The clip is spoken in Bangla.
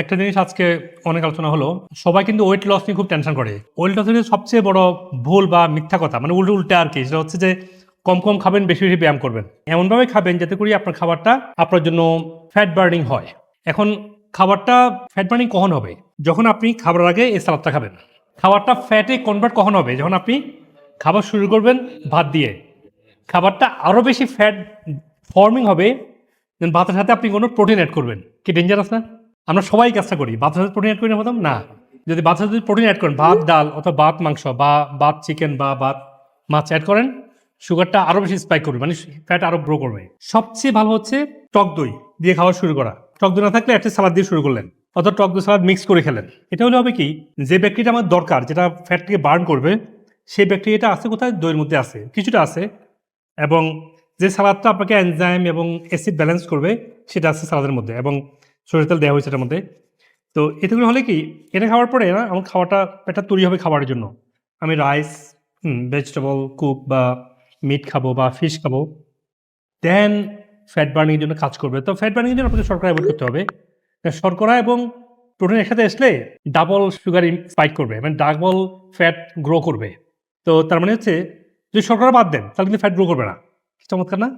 একটা জিনিস আজকে অনেক আলোচনা হলো, সবাই কিন্তু ওয়েট লস নিয়ে খুব টেনশন করে। ওয়েট লসের সবচেয়ে বড় ভুল বা মিথ্যা কথা, মানে উল্টে আর কি, সেটা হচ্ছে যে কম কম খাবেন, বেশি বেশি ব্যায়াম করবেন। এমনভাবে খাবেন যাতে করে আপনার খাবারটা আপনার জন্য ফ্যাট বার্নিং হয়। এখন খাবারটা ফ্যাট বার্নিং কখন হবে? যখন আপনি খাবারের আগে এই সালাদটা খাবেন। খাবারটা ফ্যাটে কনভার্ট কখন হবে? যখন আপনি খাবার শুরু করবেন ভাত দিয়ে। খাবারটা আরও বেশি ফ্যাট ফর্মিং হবে ভাতের সাথে আপনি কোনো প্রোটিন অ্যাড করবেন। কি ডেঞ্জারাস না? আমরা সবাই কাজটা করি, ভাতের সাথে প্রোটিন অ্যাড করি না প্রথম না। যদি ভাতের সাথে প্রোটিন অ্যাড করেন, ভাত ডাল অথবা ভাত মাংস বা ভাত চিকেন বা ভাত মাছ অ্যাড করেন, সুগারটা আরও বেশি স্পাইক করবে, মানে ফ্যাট আরও গ্রো করবে। সবচেয়ে ভালো হচ্ছে টক দই দিয়ে খাওয়া শুরু করা। টক দই না থাকলে একটা সালাদ দিয়ে শুরু করলেন, অথবা টক দই সালাদ মিক্স করে খেলেন। এটা হলে হবে কি, যে ব্যাকটেরিয়া আমার দরকার, যেটা ফ্যাটকে বার্ন করবে, সেই ব্যাকটেরিয়াটা আছে কোথায়? দইয়ের মধ্যে আছে, কিছুটা আছে। এবং যে সালাদটা আপনাকে এনজাইম এবং অ্যাসিড ব্যালেন্স করবে, সেটা আছে সালাদের মধ্যে, এবং সরিষার তেল দেওয়া হয়েছে এটার মধ্যে। তো এতেগুলো হলে কি, এটা খাওয়ার পরে না আমার খাওয়াটা পেটটা তৈরি হবে খাবারের জন্য। আমি রাইস, ভেজিটেবল কুক বা মিট খাবো বা ফিশ খাবো, দেন ফ্যাট বার্নিংয়ের জন্য কাজ করবে। তো ফ্যাট বার্নিংয়ের জন্য আপনাকে শর্করা অ্যাভয়েড করতে হবে। শর্করা এবং প্রোটিন একসাথে আসলে ডাবল সুগার স্পাইক করবে, মানে ডাবল ফ্যাট গ্রো করবে। তো তার মানে হচ্ছে যদি শর্করা বাদ দেন তাহলে কিন্তু ফ্যাট গ্রো করবে না। চমৎকার না?